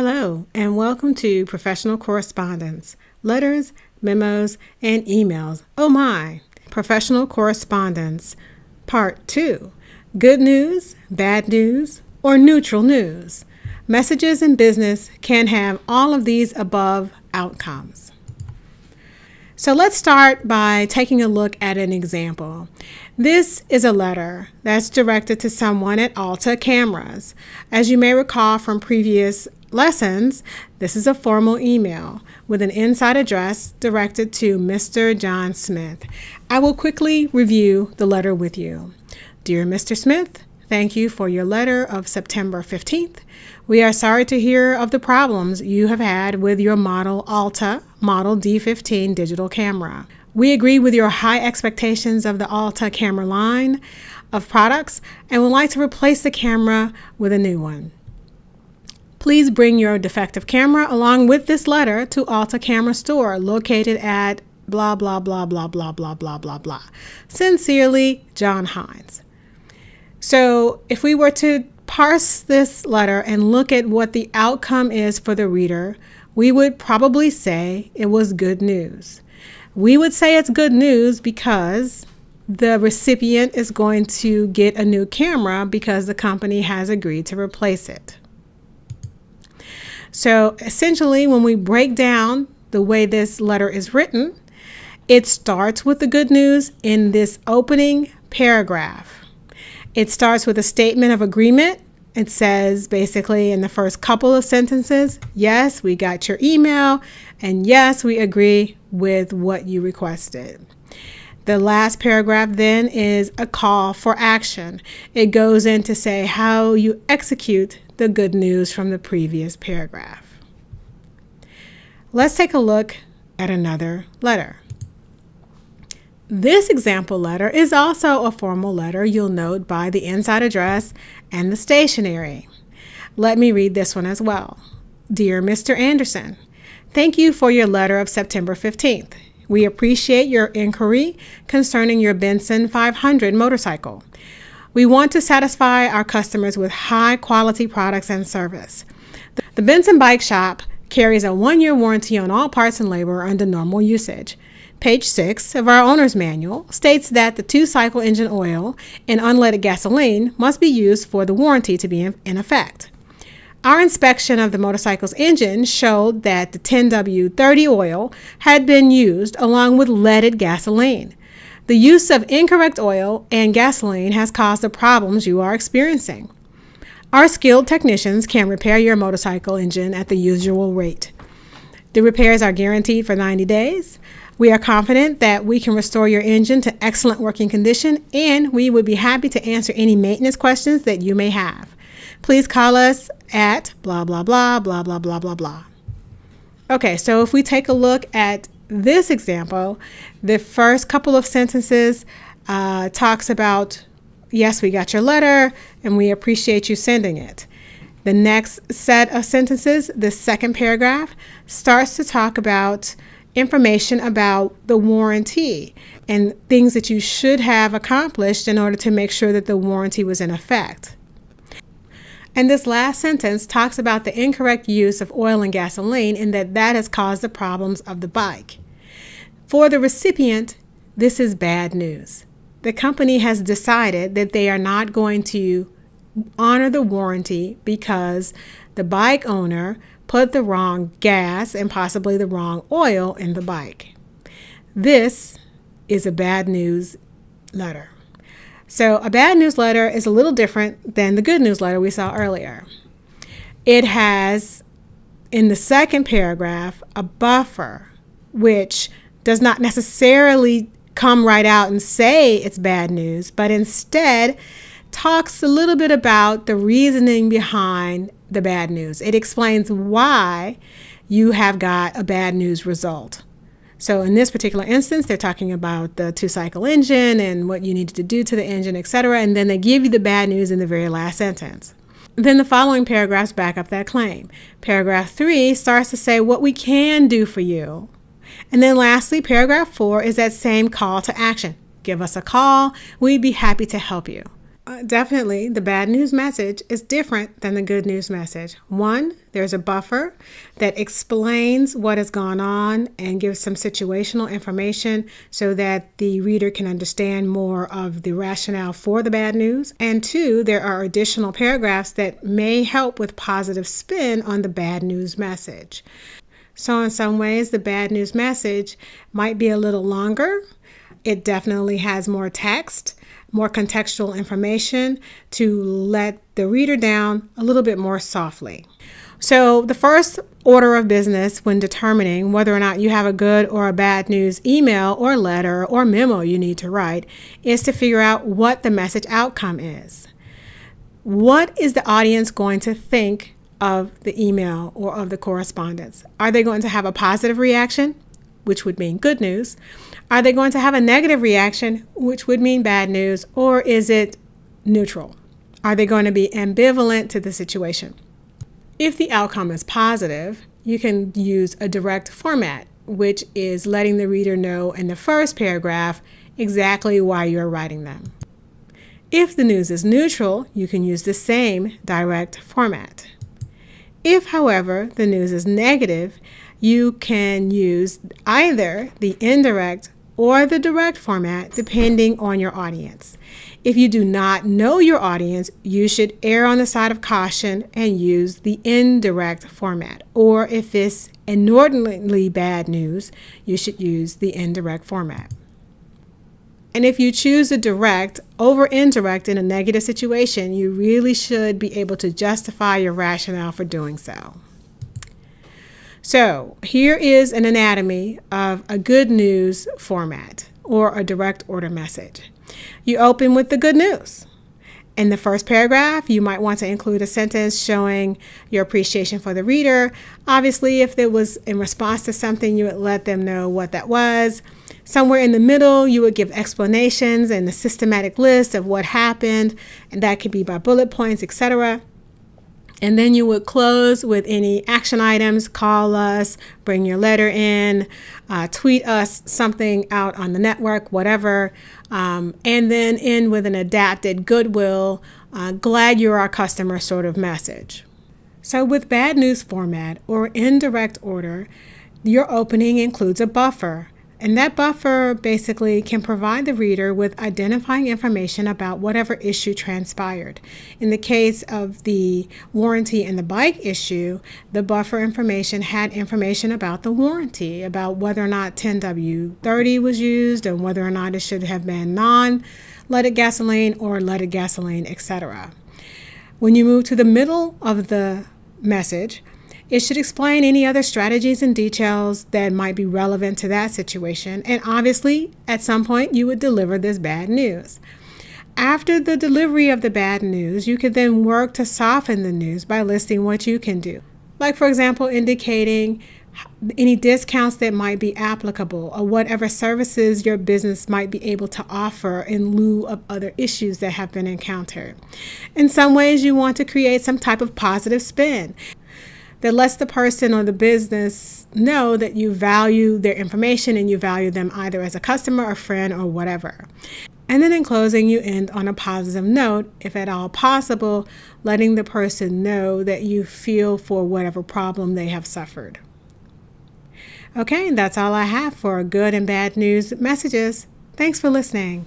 Hello, and welcome to Professional Correspondence, Letters, Memos, and Emails. Oh my! Professional Correspondence, Part 2. Good news, bad news, or neutral news. Messages in business can have all of these above outcomes. So let's start by taking a look at an example. This is a letter that's directed to someone at Alta Cameras. As you may recall from previous lessons, this is a formal email with an inside address directed to Mr. John Smith. I will quickly review the letter with you. Dear Mr. Smith, thank you for your letter of September 15th. We are sorry to hear of the problems you have had with your model Alta Model D15 digital camera. We agree with your high expectations of the Alta camera line of products and would like to replace the camera with a new one. Please bring your defective camera along with this letter to Alta Camera Store located at blah, blah, blah, blah, blah, blah, blah, blah, blah. Sincerely, John Hines. So if we were to parse this letter and look at what the outcome is for the reader, we would probably say it was good news. We would say it's good news because the recipient is going to get a new camera because the company has agreed to replace it. So essentially, when we break down the way this letter is written, it starts with the good news in this opening paragraph. It starts with a statement of agreement. It says basically in the first couple of sentences, yes, we got your email, and yes, we agree with what you requested. The last paragraph then is a call for action. It goes in to say how you execute the good news from the previous paragraph. Let's take a look at another letter. This example letter is also a formal letter, you'll note, by the inside address and the stationery. Let me read this one as well. Dear Mr. Anderson, thank you for your letter of September 15th. We appreciate your inquiry concerning your Benson 500 motorcycle. We want to satisfy our customers with high-quality products and service. The Benson Bike Shop carries a 1-year warranty on all parts and labor under normal usage. Page 6 of our owner's manual states that the 2-cycle engine oil and unleaded gasoline must be used for the warranty to be in effect. Our inspection of the motorcycle's engine showed that the 10W30 oil had been used along with leaded gasoline. The use of incorrect oil and gasoline has caused the problems you are experiencing. Our skilled technicians can repair your motorcycle engine at the usual rate. The repairs are guaranteed for 90 days. We are confident that we can restore your engine to excellent working condition, and we would be happy to answer any maintenance questions that you may have. Please call us at blah, blah, blah, blah, blah, blah, blah, blah. Okay, so if we take a look at this example, the first couple of sentences talks about, yes, we got your letter, and we appreciate you sending it. The next set of sentences, the second paragraph, starts to talk about information about the warranty and things that you should have accomplished in order to make sure that the warranty was in effect. And this last sentence talks about the incorrect use of oil and gasoline and that has caused the problems of the bike. For the recipient, this is bad news. The company has decided that they are not going to honor the warranty because the bike owner put the wrong gas and possibly the wrong oil in the bike. This is a bad news letter. So a bad news letter is a little different than the good news letter we saw earlier. It has, in the second paragraph, a buffer, which does not necessarily come right out and say it's bad news, but instead talks a little bit about the reasoning behind the bad news. It explains why you have got a bad news result. So in this particular instance, they're talking about the 2-cycle engine and what you needed to do to the engine, etc. And then they give you the bad news in the very last sentence. Then the following paragraphs back up that claim. Paragraph 3 starts to say what we can do for you. And then lastly, paragraph 4 is that same call to action. Give us a call. We'd be happy to help you. Definitely, the bad news message is different than the good news message. One, there's a buffer that explains what has gone on and gives some situational information so that the reader can understand more of the rationale for the bad news. And two, there are additional paragraphs that may help with positive spin on the bad news message. So in some ways, the bad news message might be a little longer. It definitely has more text, more contextual information to let the reader down a little bit more softly. So the first order of business when determining whether or not you have a good or a bad news email or letter or memo you need to write is to figure out what the message outcome is. What is the audience going to think of the email or of the correspondence? Are they going to have a positive reaction, which would mean good news? Are they going to have a negative reaction, which would mean bad news? Or is it neutral? Are they going to be ambivalent to the situation? If the outcome is positive, you can use a direct format, which is letting the reader know in the first paragraph exactly why you're writing them. If the news is neutral, you can use the same direct format. If, however, the news is negative, you can use either the indirect or the direct format depending on your audience. If you do not know your audience, you should err on the side of caution and use the indirect format. Or if it's inordinately bad news, you should use the indirect format. And if you choose the direct over indirect in a negative situation, you really should be able to justify your rationale for doing so. So here is an anatomy of a good news format or a direct order message. You open with the good news. In the first paragraph, you might want to include a sentence showing your appreciation for the reader. Obviously, if it was in response to something, you would let them know what that was. Somewhere in the middle, you would give explanations and a systematic list of what happened, and that could be by bullet points, etc. And then you would close with any action items: call us, bring your letter in, tweet us something out on the network, whatever. And then end with an adapted goodwill, glad you're our customer sort of message. So with bad news format or indirect order, your opening includes a buffer. And that buffer basically can provide the reader with identifying information about whatever issue transpired. In the case of the warranty and the bike issue, the buffer information had information about the warranty, about whether or not 10W30 was used and whether or not it should have been non-leaded gasoline or leaded gasoline, etc. When you move to the middle of the message, it should explain any other strategies and details that might be relevant to that situation. And obviously, at some point, you would deliver this bad news. After the delivery of the bad news, you could then work to soften the news by listing what you can do. Like, for example, indicating any discounts that might be applicable or whatever services your business might be able to offer in lieu of other issues that have been encountered. In some ways, you want to create some type of positive spin that lets the person or the business know that you value their information and you value them either as a customer or friend or whatever. And then in closing, you end on a positive note, if at all possible, letting the person know that you feel for whatever problem they have suffered. Okay, that's all I have for good and bad news messages. Thanks for listening.